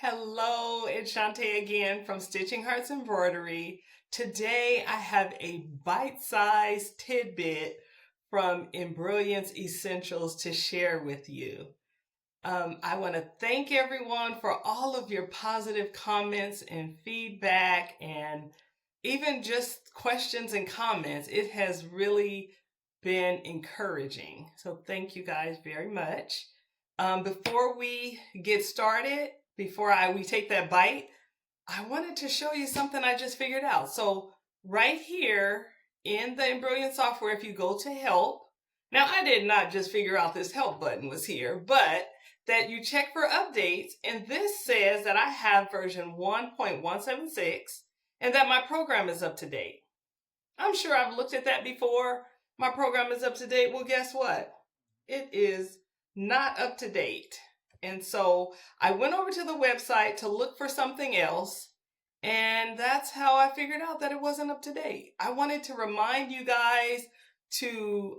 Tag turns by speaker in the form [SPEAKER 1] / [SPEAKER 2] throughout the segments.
[SPEAKER 1] Hello, it's Shantae again from Stitching Hearts Embroidery. Today I have a bite-sized tidbit from Embrilliance Essentials to share with you. I want to thank everyone for all of your positive comments and feedback and even just questions and comments. It has really been encouraging. So thank you guys very much. Before we get started, before we take that bite, I wanted to show you something I just figured out. So right here in the Embrilliance software, if you go to help, now I did not just figure out this help button was here, but that you check for updates. And this says that I have version 1.176 and that my program is up to date. I'm sure I've looked at that before. My program is up to date. Well, guess what? It is not up to date. And so I went over to the website to look for something else, and that's how I figured out that it wasn't up to date. I wanted to remind you guys to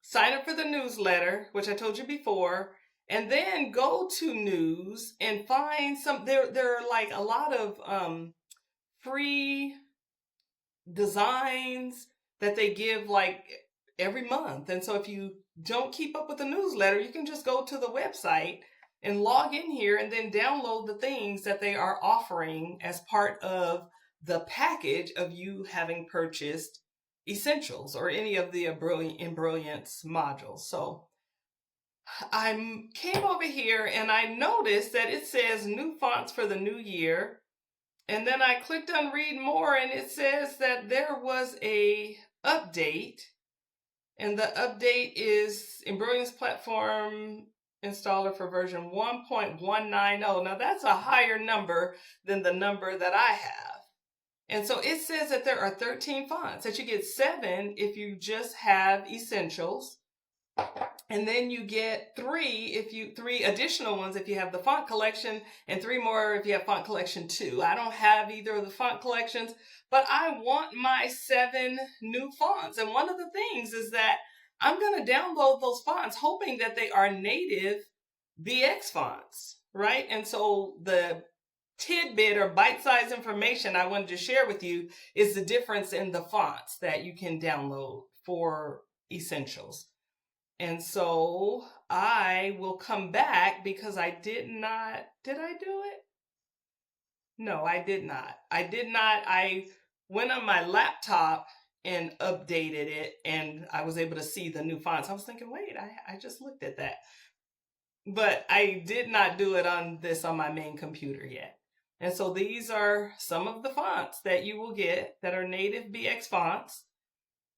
[SPEAKER 1] sign up for the newsletter, which I told you before, and then go to news and find some. There are like a lot of free designs that they give like every month. And so if you don't keep up with the newsletter, you can just go to the website and log in here and then download the things that they are offering as part of the package of you having purchased Essentials or any of the Embrilliance modules. So I came over here and I noticed that it says new fonts for the new year. And then I clicked on read more and it says that there was a update. And the update is Embrilliance platform installer for version 1.190. Now that's a higher number than the number that I have. And so it says that there are 13 fonts, that you get 7 if you just have Essentials. And then you get 3 additional ones if you have the font collection, and 3 more if you have font collection 2. I don't have either of the font collections, but I want my 7 new fonts. And one of the things is that I'm going to download those fonts hoping that they are native BX fonts, right? And so the tidbit or bite-sized information I wanted to share with you is the difference in the fonts that you can download for Essentials. And so I will come back because I did I do it? No, I did not. I went on my laptop and updated it and I was able to see the new fonts. I was thinking, wait, I just looked at that. But I did not do it on my main computer yet. And so these are some of the fonts that you will get that are native BX fonts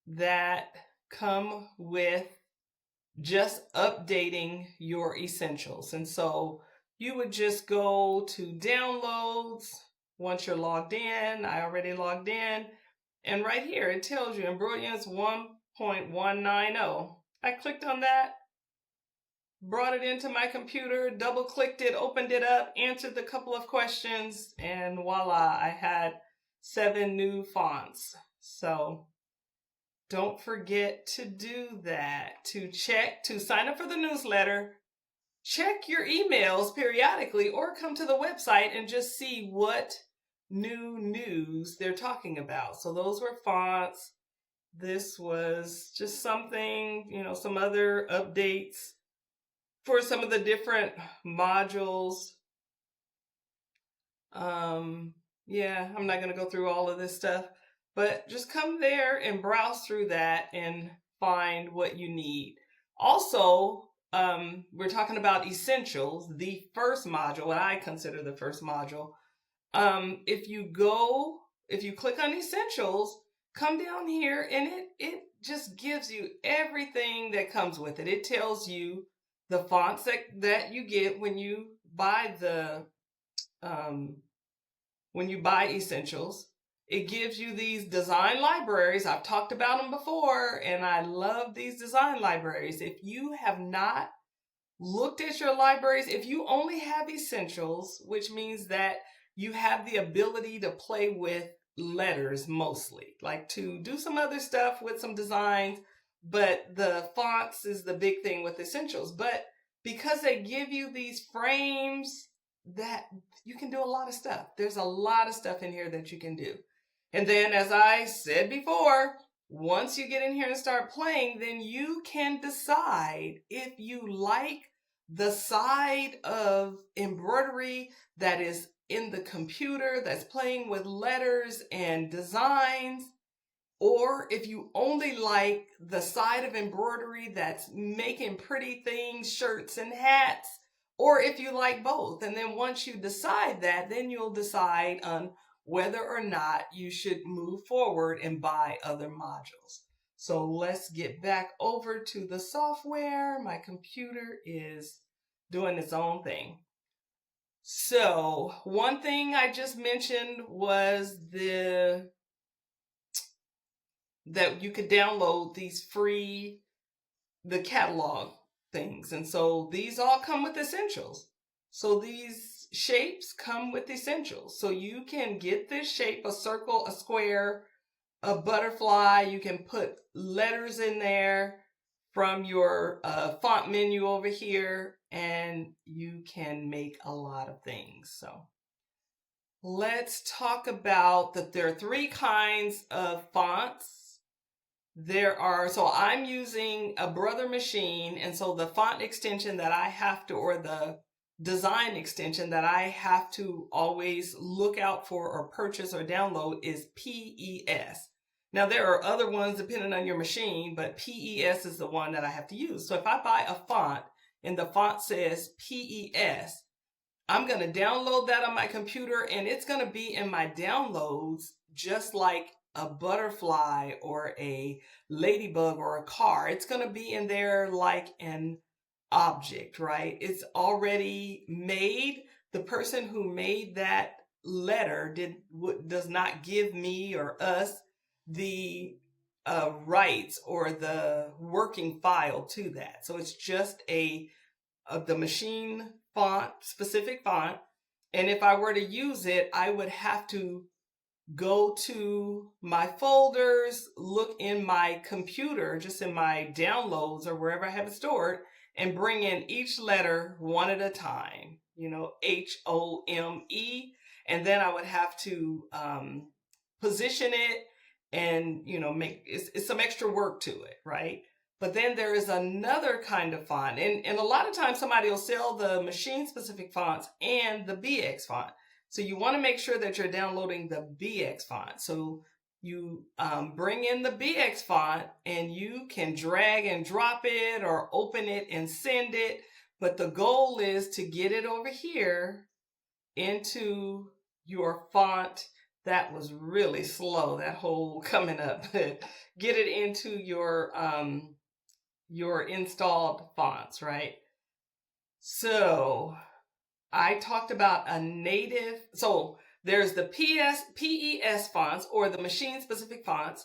[SPEAKER 1] that come with just updating your Essentials. And so you would just go to downloads once you're logged in. I already logged in. And right here, it tells you Embrilliance 1.190. I clicked on that, brought it into my computer, double clicked it, opened it up, answered the couple of questions, and voila, I had 7 new fonts. So don't forget to do that, to sign up for the newsletter, check your emails periodically, or come to the website and just see what new news they're talking about. So those were fonts. This was just something, some other updates for some of the different modules. I'm not going to go through all of this stuff, but just come there and browse through that and find what you need. Also, we're talking about Essentials, the first module, what I consider the first module. If you click on Essentials, come down here and it just gives you everything that comes with it. It tells you the fonts that you get when you buy Essentials. It gives you these design libraries. I've talked about them before, and I love these design libraries. If you have not looked at your libraries, if you only have Essentials, which means that you have the ability to play with letters mostly, like to do some other stuff with some designs, but the fonts is the big thing with Essentials. But because they give you these frames that you can do a lot of stuff. There's a lot of stuff in here that you can do. And then, as I said before, once you get in here and start playing, then you can decide if you like the side of embroidery that is in the computer, that's playing with letters and designs, or if you only like the side of embroidery that's making pretty things, shirts and hats, or if you like both. And then once you decide that, then you'll decide on whether or not you should move forward and buy other modules. So let's get back over to the software. My computer is doing its own thing. So one thing I just mentioned was that you could download these the catalog things. And so these all come with essentials. So these shapes come with essentials. So you can get this shape, a circle, a square, a butterfly. You can put letters in there from your font menu over here, and you can make a lot of things. So let's talk about that there are 3 kinds of fonts. So I'm using a Brother machine, and so the font extension that I have to, or the design extension that I have to always look out for or purchase or download is PES. Now there are other ones depending on your machine, but PES is the one that I have to use. So if I buy a font and the font says PES, I'm going to download that on my computer, and it's going to be in my downloads just like a butterfly or a ladybug or a car. It's going to be in there like an object, right? It's already made. The person who made that letter does not give me or us the rights or the working file to that. So it's just the machine font, specific font. And if I were to use it, I would have to go to my folders, look in my computer, just in my downloads or wherever I have it stored, and bring in each letter one at a time, HOME. And then I would have to position it and, make it's some extra work to it, right? But then there is another kind of font. And a lot of times somebody will sell the machine specific fonts and the BX font. So you want to make sure that you're downloading the BX font. So you bring in the BX font and you can drag and drop it or open it and send it. But the goal is to get it over here into your font. That was really slow, that whole coming up. Get it into your installed fonts, right? So I talked about a native, so there's the PES fonts or the machine specific fonts,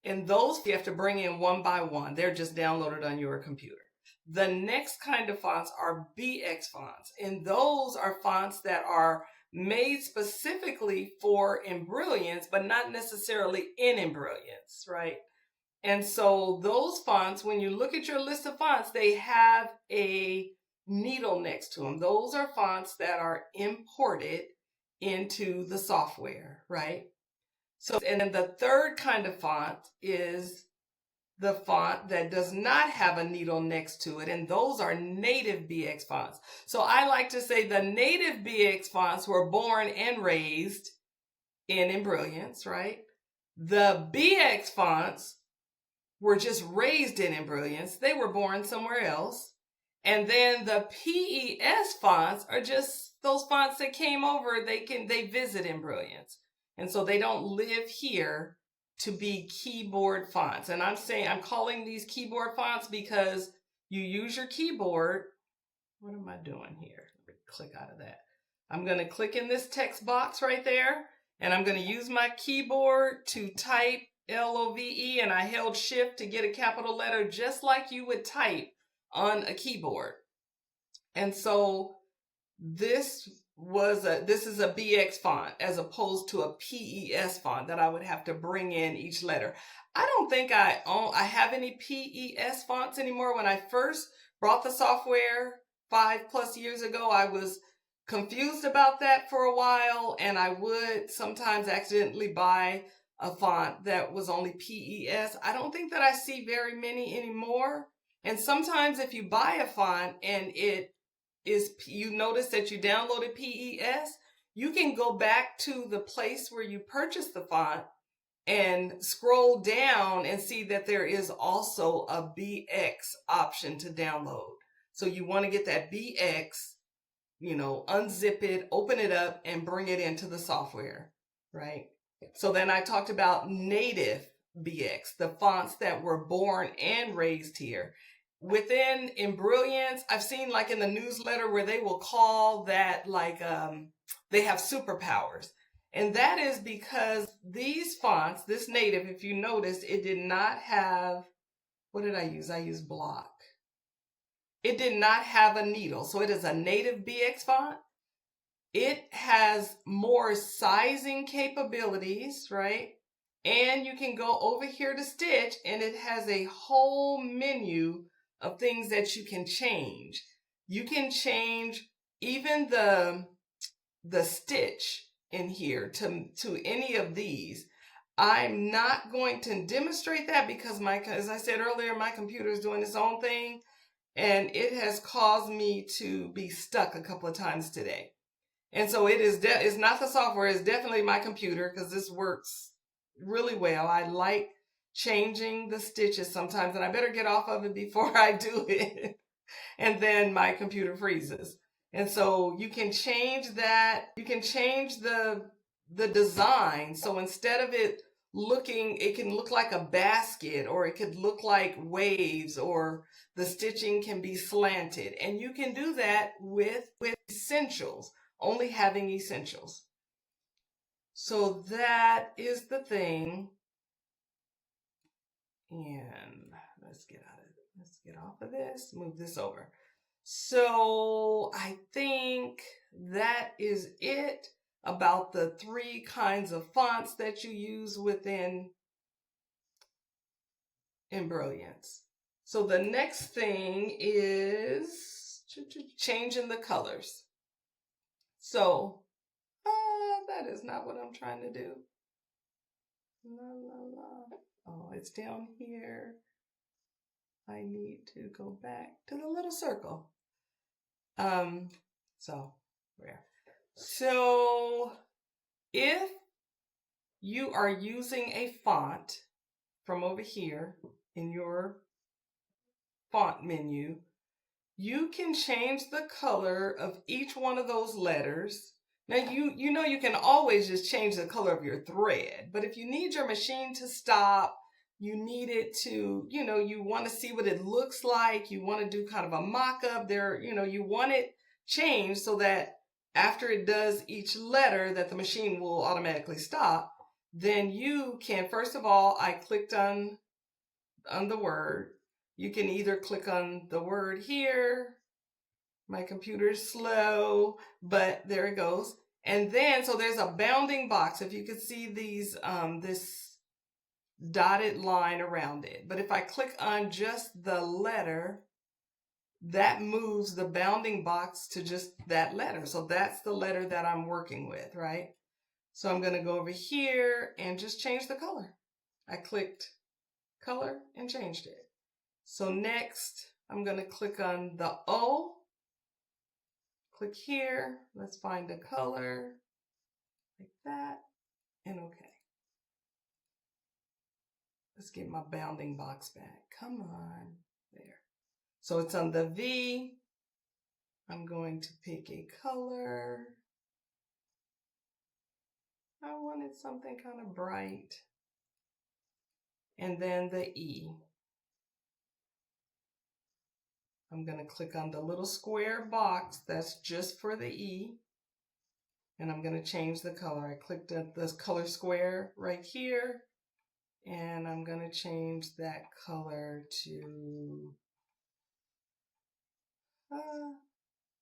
[SPEAKER 1] and those you have to bring in one by one. They're just downloaded on your computer. The next kind of fonts are BX fonts, and those are fonts that are made specifically for Embrilliance, but not necessarily in Embrilliance, right? And so those fonts, when you look at your list of fonts, they have a needle next to them. Those are fonts that are imported into the software, right? So, and then the third kind of font is the font that does not have a needle next to it, and those are native BX fonts. So I like to say the native BX fonts were born and raised in Embrilliance, right? The BX fonts were just raised in Embrilliance. They were born somewhere else. And then the PES fonts are just those fonts that came over, they visit Embrilliance. And so they don't live here to be keyboard fonts. And I'm calling these keyboard fonts because you use your keyboard. What am I doing here? Let me click out of that. I'm going to click in this text box right there, and I'm going to use my keyboard to type LOVE, and I held shift to get a capital letter just like you would type on a keyboard. And so this is a BX font as opposed to a PES font that I would have to bring in each letter. I don't think I have any PES fonts anymore. When I first brought the software 5+ years ago, I was confused about that for a while, and I would sometimes accidentally buy a font that was only PES. I don't think that I see very many anymore. And sometimes if you buy a font and you notice that you downloaded PES, you can go back to the place where you purchased the font and scroll down and see that there is also a BX option to download. So you want to get that BX, unzip it, open it up, and bring it into the software, right? So then I talked about native BX, the fonts that were born and raised here. Within Embrilliance, I've seen like in the newsletter where they will call that they have superpowers. And that is because these fonts, this native, if you notice, it did not have, what did I use? I used block. It did not have a needle. So it is a native BX font. It has more sizing capabilities, right? And you can go over here to stitch, and it has a whole menu of things that you can change. You can change even the stitch in here to any of these. I'm not going to demonstrate that because as I said earlier, my computer is doing its own thing, and it has caused me to be stuck a couple of times today. And so it's not the software, it's definitely my computer, because this works really well. I like changing the stitches sometimes, and I better get off of it before I do it. And then my computer freezes. And so you can change that. You can change the design. So instead of it can look like a basket, or it could look like waves, or the stitching can be slanted. And you can do that with essentials, only having essentials. So that is the thing. And let's get off of this, move this over. So I think that is it about the 3 kinds of fonts that you use within Embrilliance. So the next thing is changing the colors. So that is not what I'm trying to do. Oh, it's down here. I need to go back to the little circle. So if you are using a font from over here in your font menu, you can change the color of each one of those letters. Now you can always just change the color of your thread, but if you need your machine to stop, you need it to, you want to see what it looks like, you want to do kind of a mock-up there, you want it changed so that after it does each letter that the machine will automatically stop, then you can, first of all, I clicked on the word. You can either click on the word here. My computer is slow, but there it goes. And then, so there's a bounding box. If you could see these, this dotted line around it. But if I click on just the letter, that moves the bounding box to just that letter. So that's the letter that I'm working with, right? So I'm going to go over here and just change the color. I clicked color and changed it. So next, I'm going to click on the O. Click here. Let's find a color like that. And okay. Let's get my bounding box back. Come on. There. So it's on the V. I'm going to pick a color. I wanted something kind of bright. And then the E. I'm going to click on the little square box that's just for the E. And I'm going to change the color. I clicked at this color square right here. And I'm going to change that color to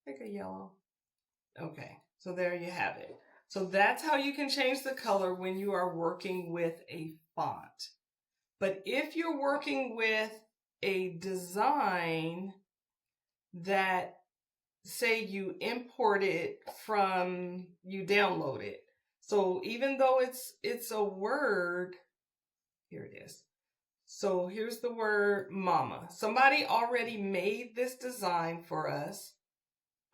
[SPEAKER 1] like a yellow. Okay, so there you have it. So that's how you can change the color when you are working with a font. But if you're working with a design that say you import it from, you download it. So even though it's a word, here it is. So here's the word mama. Somebody already made this design for us.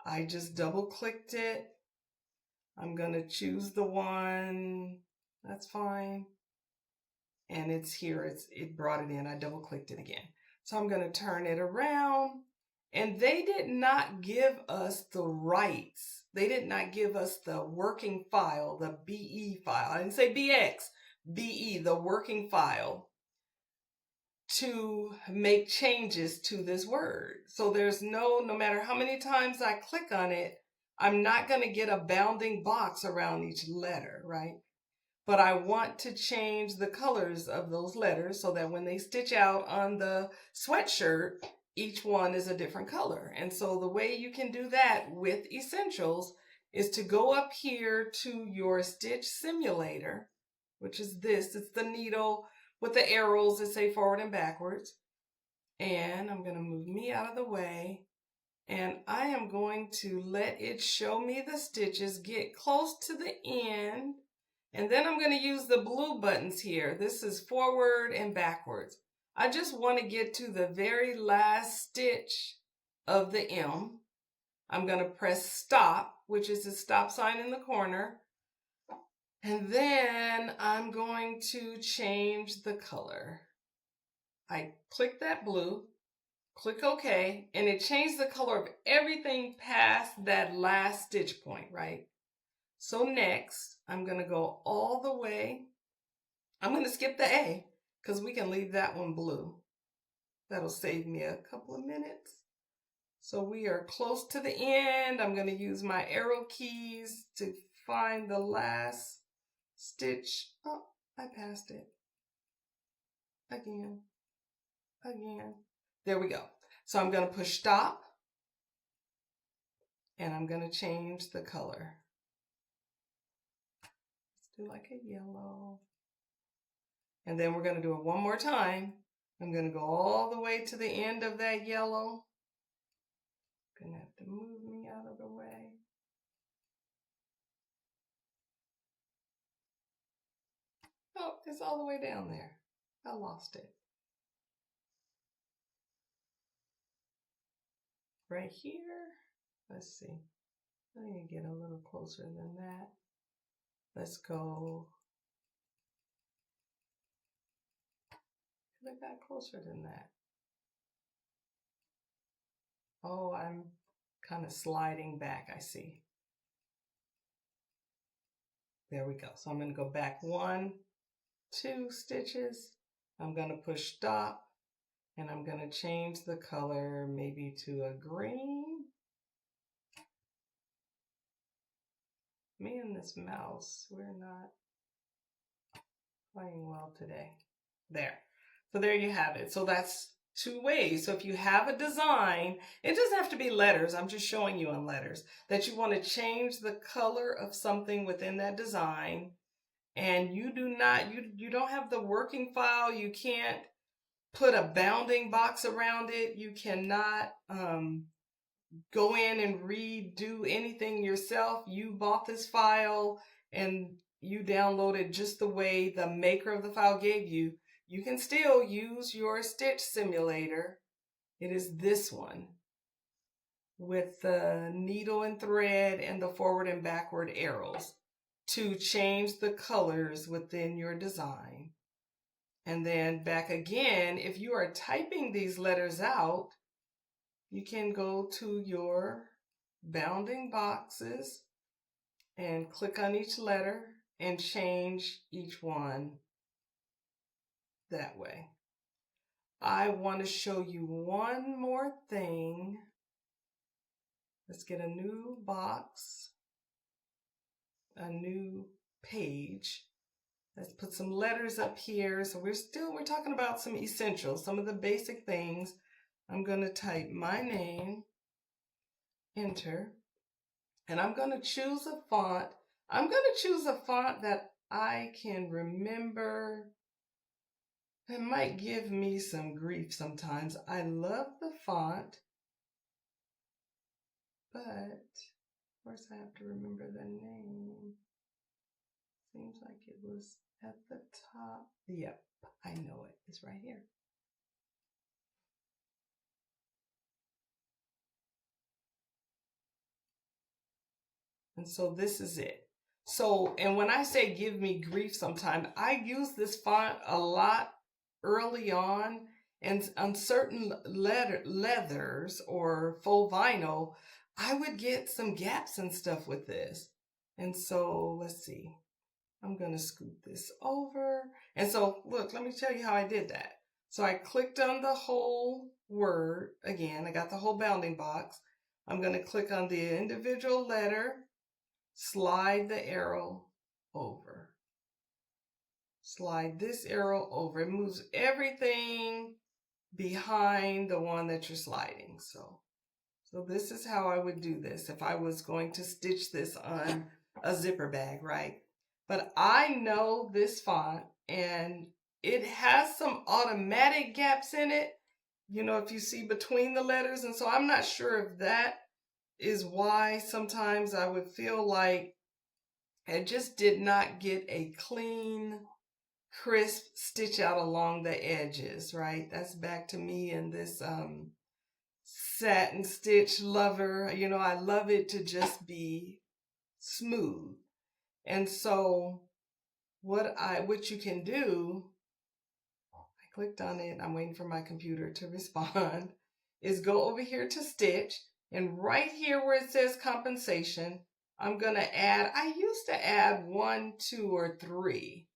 [SPEAKER 1] I just double clicked it. I'm going to choose the one. That's fine. And it's here. It brought it in. I double clicked it again. So I'm going to turn it around. And they did not give us the rights. They did not give us the working file, the BE file. I didn't say BX, BE, the working file, to make changes to this word. So there's no matter how many times I click on it, I'm not going to get a bounding box around each letter, right? But I want to change the colors of those letters so that when they stitch out on the sweatshirt, each one is a different color. And so the way you can do that with Essentials is to go up here to your stitch simulator, which is this. It's the needle with the arrows that say forward and backwards. And I'm going to move me out of the way. And I am going to let it show me the stitches, get close to the end. And then I'm going to use the blue buttons here. This is forward and backwards. I just want to get to the very last stitch of the M. I'm going to press stop, which is the stop sign in the corner. And then I'm going to change the color. I click that blue, click OK, and it changed the color of everything past that last stitch point, right? So next, I'm going to go all the way. I'm going to skip the A because we can leave that one blue. That'll save me a couple of minutes. So we are close to the end. I'm going to use my arrow keys to find the last stitch. Oh, I passed it. Again. There we go. So I'm going to push stop. And I'm going to change the color. Let's do like a yellow. And then we're going to do it one more time. I'm going to go all the way to the end of that yellow. Going to have to move me out of the way. Oh, it's all the way down there. I lost it. Right here. Let's see. I need to get a little closer than that. Let's go. I got closer than that. Oh, I'm kind of sliding back, I see. There we go. So I'm going to go back 1, 2 stitches. I'm going to push stop, and I'm going to change the color maybe to a green. Me and this mouse, we're not playing well today. There. So there you have it. So that's 2 ways. So if you have a design, it doesn't have to be letters. I'm just showing you on letters that you want to change the color of something within that design, and you don't have the working file. You can't put a bounding box around it. You cannot go in and redo anything yourself. You bought this file and you downloaded just the way the maker of the file gave you. You can still use your stitch simulator. It is this one with the needle and thread and the forward and backward arrows to change the colors within your design. And then back again, if you are typing these letters out, you can go to your bounding boxes and click on each letter and change each one that way. I want to show you one more thing. Let's get a new box, a new page. Let's put some letters up here. So we're talking about some essentials, some of the basic things. I'm going to type my name, enter, and I'm going to choose a font. I'm going to choose a font that I can remember. It might give me some grief sometimes. I love the font But, of course, I have to remember the name. Seems like it was at the top. Yep, I know it. It's right here. And so this is it. So, and when I say give me grief sometime, I use this font a lot early on, and on certain leathers or faux vinyl, I would get some gaps and stuff with this. And so let's see, I'm going to scoot this over. And so look, let me tell you how I did that. So I clicked on the whole word again. I got the whole bounding box. I'm going to click on the individual letter, slide the arrow over. Slide this arrow over. It moves everything behind the one that you're sliding. So this is how I would do this if I was going to stitch this on a zipper bag, right? But I know this font, and it has some automatic gaps in it, you know, if you see between the letters. And so I'm not sure if that is why sometimes I would feel like I just did not get a clean, crisp stitch out along the edges, right? That's back to me and this satin stitch lover. You know, I love it to just be smooth. And so what you can do, I clicked on it, I'm waiting for my computer to respond, is go over here to stitch, and right here where it says compensation, I'm gonna add, I used to add 1, 2, or 3.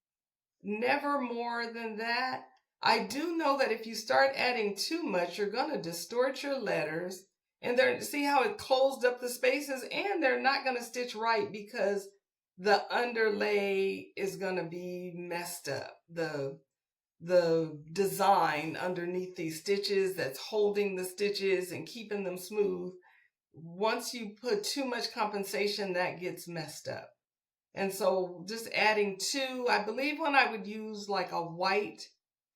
[SPEAKER 1] Never more than that. I do know that if you start adding too much, you're going to distort your letters. And see how it closed up the spaces? And they're not going to stitch right because the underlay is going to be messed up. The design underneath these stitches that's holding the stitches and keeping them smooth. Once you put too much compensation, that gets messed up. And so just adding 2, I believe when I would use like a white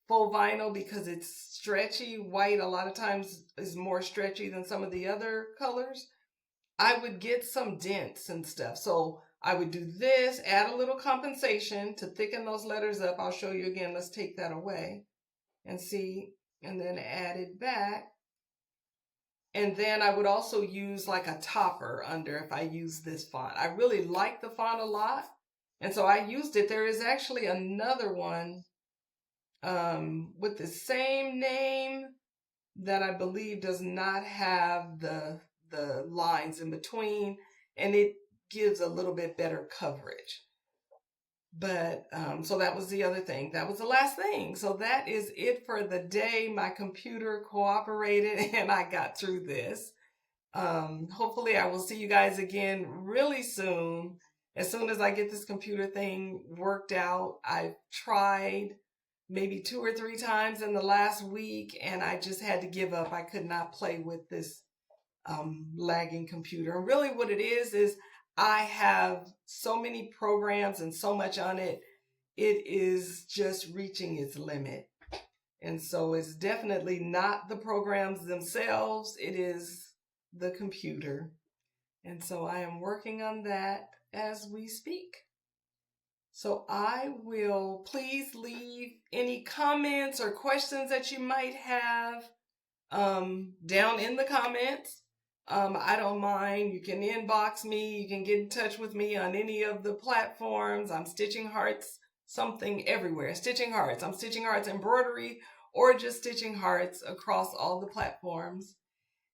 [SPEAKER 1] faux vinyl because it's stretchy, white a lot of times is more stretchy than some of the other colors, I would get some dents and stuff. So I would do this, add a little compensation to thicken those letters up. I'll show you again. Let's take that away and see, and then add it back. And then I would also use like a topper under if I use this font. I really like the font a lot. And so I used it. There is actually another one with the same name that I believe does not have the lines in between. And it gives a little bit better coverage. But so that was the other thing. That was the last thing. So that is it for the day. My computer cooperated and I got through this. Hopefully I will see you guys again really soon. As soon as I get this computer thing worked out. I've tried maybe 2 or 3 times in the last week and I just had to give up. I could not play with this lagging computer. And really what it is I have so many programs and so much on it. It is just reaching its limit. And so it's definitely not the programs themselves. It is the computer. And so I am working on that as we speak. So I will please leave any comments or questions that you might have down in the comments. I don't mind. You can inbox me. You can get in touch with me on any of the platforms. I'm Stitching Hearts something everywhere. Stitching Hearts. I'm Stitching Hearts embroidery or just Stitching Hearts across all the platforms.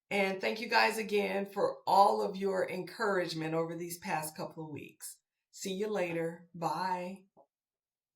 [SPEAKER 1] And thank you guys again for all of your encouragement over these past couple of weeks. See you later. Bye.